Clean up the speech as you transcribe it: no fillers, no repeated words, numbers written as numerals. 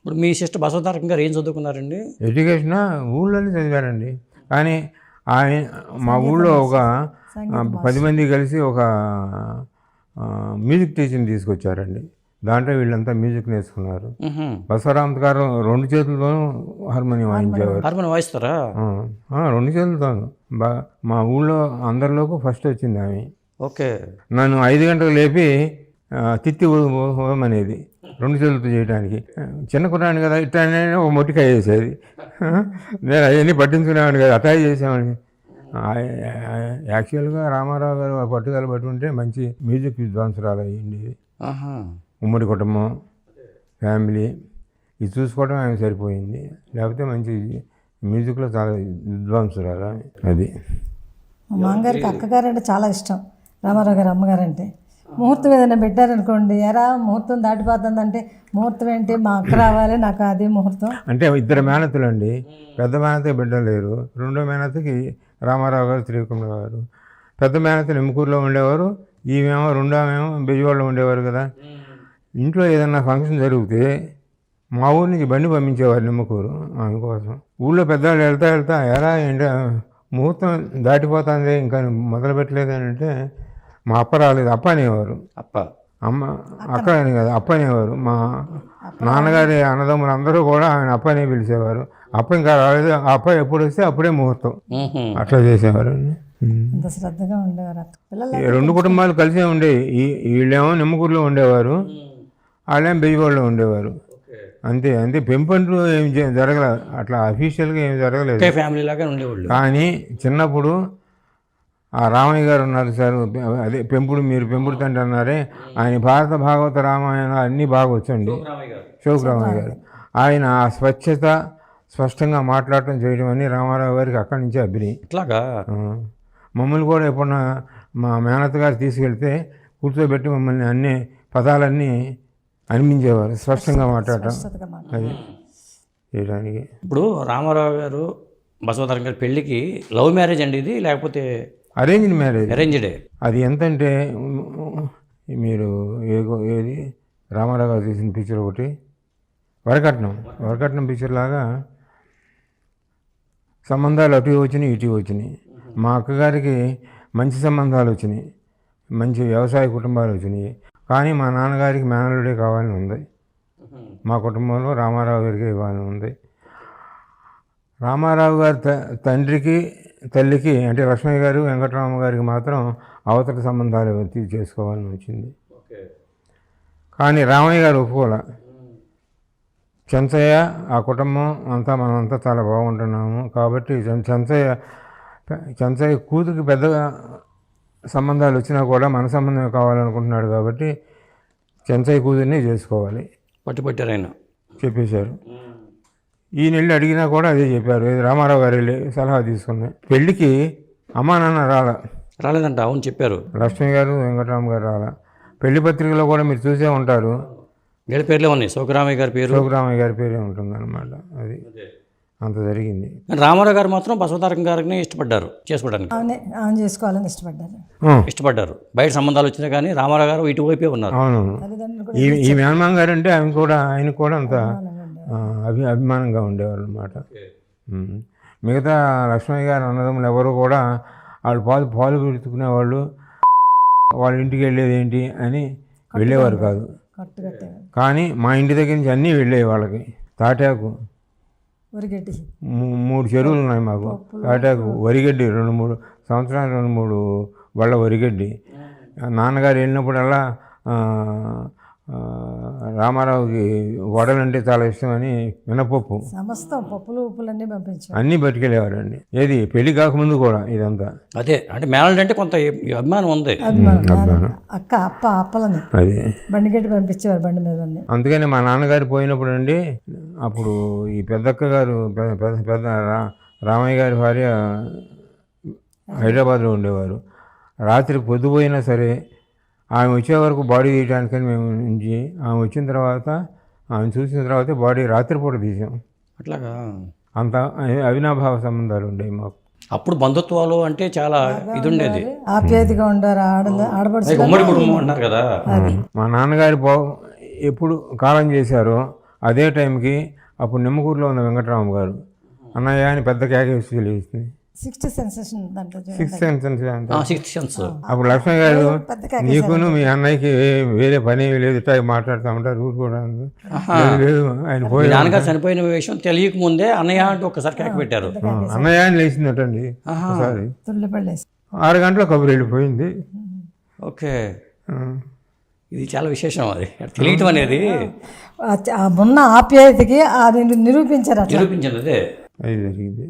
ఇప్పుడు మీ సిస్టర్ బసవతారకం గారు ఏం చదువుకున్నారండి? ఎడ్యుకేషన్ ఊళ్ళోనే చదివారండి. కానీ ఆయన మా ఊళ్ళో ఒక 10 మంది కలిసి ఒక మ్యూజిక్ టీచర్ని తీసుకొచ్చారండి. దాంట్లో వీళ్ళంతా మ్యూజిక్ నేర్చుకున్నారు. బసవరామత్ గారు 2 చేతులతోనూ హార్మోనియం వాయించేవారు. హార్మోనియం వాయిస్తారా? 2 చేతులతోనూ. మా ఊళ్ళో అందరిలోకి ఫస్ట్ వచ్చింది ఆమె. ఓకే. నన్ను 5 గంటలకు లేపి తిత్తి అనేది 2 చేతులతో చేయడానికి. చిన్న కుర్రాడిని కదా, ఇట్లానే ఒక మొట్టికాయ వేసేది. నేను అవన్నీ పట్టించుకునేవాడిని కదా, అటాయ్ చేసేవాడిని. యాక్చువల్గా రామారావు గారు పట్టుదల పట్టుకుంటే మంచి మ్యూజిక్ విద్వాంసురాలు అయ్యింది. ఉమ్మడి కుటుంబం, ఫ్యామిలీ ఇది చూసుకోవడం ఆమె సరిపోయింది. లేకపోతే మంచి మ్యూజిక్లో చాలా విద్వాంసురాలు అది. మా మామగారికి అక్కగారు అంటే చాలా ఇష్టం. రామారావు గారు అమ్మగారు అంటే ముహూర్తం ఏదైనా పెట్టారనుకోండి, ఎరా ముహూర్తం దాటిపోతుందంటే ముహూర్తం ఏంటి, మా అక్క రావాలి, నాకు అది ముహూర్తం. అంటే 2 మేనతులు అండి. పెద్ద మేనతకి బిడ్డలు లేరు. 2వ మేనతకి రామారావు గారు, త్రివిక్రమ గారు. పెద్ద మేనత నిమ్మకూరులో ఉండేవారు. ఈమెమో 2వ బెజవాడలో ఉండేవారు కదా. ఇంట్లో ఏదన్నా ఫంక్షన్ జరిగితే మా ఊరి నుంచి బండి పంపించేవారు నిమ్మకూరు ఆమె కోసం. ఊళ్ళో పెద్దవాళ్ళు వెళ్తా ఎలా ఏంటి ముహూర్తం దాటిపోతుంది ఇంకా మొదలు పెట్టలేదని అంటే మా అప్ప రాలేదు, అప్ప అనేవారు. అమ్మ అక్క అని కదా, అప్ప అనేవారు. మా నాన్నగారి అన్నదమ్ములు అందరూ కూడా ఆయన అప్ప అనే పిలిచేవారు. అప్ప ఇంకా రాలేదు, ఆ అప్ప ఎప్పుడు వస్తే అప్పుడే ముహూర్తం. అట్లా చేసేవారు. అంత శ్రద్ధగా ఉండేవారు. 2 కుటుంబాలు కలిసే ఉండేవి. వీళ్ళేమో నిమ్మకూరులో ఉండేవారు, వాళ్ళేమో బెజవాడలో ఉండేవారు. అంతే అంతే. పెంపంటూ ఏం జరగలేదు, అట్లా అఫీషియల్గా ఏం జరగలేదు. ఫ్యామిలీ లాగా ఉండేవాళ్ళు. కానీ చిన్నప్పుడు ఆ రామయ్య గారు ఉన్నారు సార్, అదే పెంపుడు, మీరు పెంపుడు తండ్రి అన్నారే, ఆయన భారత భాగవత రామాయణ అన్నీ బాగా వచ్చండి. శోకరామయ్య గారు ఆయన ఆ స్వచ్ఛత, స్పష్టంగా మాట్లాడటం చేయడం అని రామారావు గారికి అక్కడి నుంచే అభినయం. ఇట్లాగా మమ్మల్ని కూడా ఎప్పుడన్నా మా మేనత్త గారు తీసుకెళ్తే కూర్చోబెట్టి మమ్మల్ని అన్ని పదాలన్నీ అనిపించేవారు, స్పష్టంగా మాట్లాడటం అది చేయడానికి. ఇప్పుడు రామారావు గారు, బసవతారకం గారి పెళ్ళికి లవ్ మ్యారేజ్ అండి ఇది, లేకపోతే అరేంజ్డ్ మ్యారేజ్? అరేంజ్డే. అది ఎంతంటే మీరు ఏది రామారావు గారు తీసిన పిక్చర్ ఒకటి వరకట్నం పిక్చర్ లాగా సంబంధాలు అటు వచ్చినాయి, ఇటు వచ్చినాయి. మా అక్కగారికి మంచి సంబంధాలు వచ్చినాయి, మంచి వ్యవసాయ కుటుంబాలు వచ్చినాయి. కానీ మా నాన్నగారికి మేనల్లుడే కావాలని ఉంది. మా కుటుంబంలో రామారావు గారికి ఇవ్వాలని ఉంది. రామారావు గారి తండ్రికి, తల్లికి అంటే లక్ష్మయ్య గారు, వెంకటరామ గారికి మాత్రం అవతల సంబంధాలు చేసుకోవాలని వచ్చింది. కానీ రామయ్య గారు ఒప్పుకోలే. చెంచయ్య, ఆ కుటుంబం అంతా మనమంతా చాలా బాగుంటున్నాము కాబట్టి చెంచయ్య కూతురికి పెద్దగా సంబంధాలు వచ్చినా కూడా మన సంబంధమే కావాలనుకుంటున్నాడు కాబట్టి చెంచయ్య కూతుర్ని చేసుకోవాలి పట్టుబట్టారు ఆయన చెప్పేశారు. ఈయన వెళ్ళి అడిగినా కూడా అదే చెప్పారు. రామారావు గారు వెళ్ళి సలహా తీసుకున్నాయి. పెళ్ళికి అమ్మా నాన్న రాలేదంట. అవును చెప్పారు. లక్ష్మి గారు, వెంకటరామ గారు రాలా. పెళ్లి పత్రికలో కూడా మీరు చూసే ఉంటారు, వీళ్ళ పేర్లే ఉన్నాయి. శోకరామయ్య గారి పేరే ఉంటుంది అనమాట. అది అంత జరిగింది. రామారావు గారు మాత్రం బసవతారకం గారిని ఇష్టపడ్డారు చేసుకోవడానికి. చేసుకోవాలని ఇష్టపడ్డారు. బయట సంబంధాలు వచ్చినా కానీ రామారావు గారు ఇటువైపే ఉన్నారు. అవును. ఈ మేనమామ గారు అంటే ఆయన కూడా అంత అభిమానంగా ఉండేవాళ్ళు అనమాట. మిగతా లక్ష్మయ్య గారు అన్నదమ్ములు ఎవరు కూడా వాళ్ళు పాలు పెట్టుకునేవాళ్ళు, వాళ్ళ ఇంటికి వెళ్ళేది ఏంటి అని వెళ్ళేవారు కాదు. కానీ మా ఇంటి దగ్గర నుంచి అన్నీ వెళ్ళేవి వాళ్ళకి. తాటాకు 3 చెరువులు ఉన్నాయి మాకు. తాటాకు, వరిగడ్డి 2-3 సంవత్సరాలు 2-3 వాళ్ళ వరిగడ్డి. నాన్నగారు వెళ్ళినప్పుడల్లా రామారావుకి వడలంటే చాలా ఇష్టమని మినపప్పు, సమస్తం పప్పులు ఉప్పులన్నీ పంపించారు, అన్నీ పట్టుకెళ్ళేవారండి. ఏది పెళ్లి కాకముందు కూడా ఇదంతా. అదే అంటే మేనల్డ్ అంటే కొంత అభిమానం ఉంది. అక్క అప్పలని అది బండిగడ్డి పంపించేవారు బండి మీద. అందుకని మా నాన్నగారు పోయినప్పుడు అండి, అప్పుడు ఈ పెద్దక్క గారు పెద్ద రామయ్య గారి భార్య హైదరాబాద్లో ఉండేవారు. రాత్రి పొద్దుపోయినా సరే ఆమె వచ్చే వరకు బాడీ తీయడానికని మేము నుంచి, ఆమె వచ్చిన తర్వాత ఆమె చూసిన తర్వాత బాడీ రాత్రిపూట తీసాం. అట్లాగా అంత అవినాభావ సంబంధాలు ఉండేవి మాకు. అప్పుడు బంధుత్వాలు అంటే చాలా ఇది ఉండేది, ఆప్యాయతగా ఉండారు. ఉమ్మడి కుటుంబం అన్నారు కదా. మా నాన్నగారి ఎప్పుడు కాలం చేశారో అదే టైంకి అప్పుడు నిమ్మకూరులో ఉన్న వెంకటరామ గారు అన్నయ్య అని పెద్ద కేకేసి తెలియస్తుంది. సిక్స్త్ సెన్సేషన్ దాంట్లో చూడండి. సిక్స్త్ సెన్స్ అంటే సిక్స్త్ సెన్స్. అప్పుడు లక్ష్మణ గారు పెద్ద కేక నీకును మీ అన్నయ్యకి వేరే పని ఏమీ లేదు, ఇట్లా మాట్లాడుతూ ఉంటారు ఊరు కూడా. లేదు ఆయన మీ పోయి నాన్నగారు చనిపోయిన విషయం తెలియక ముందే అన్నయ్య అంటూ ఒకసారి కేక పెట్టారు. అన్నయ్య అని లేచిందటండి ఒకసారి. తుల్లిపడేసి 6 గంటల కబురు వెళ్ళిపోయింది. ఓకే, ఇది చాలా విశేషం. అది తెలియటం అనేది ఉన్న ఆప్యాయతకి అది నిరూపించారు అట్లా. నిరూపించింది అదే. అది జరిగింది.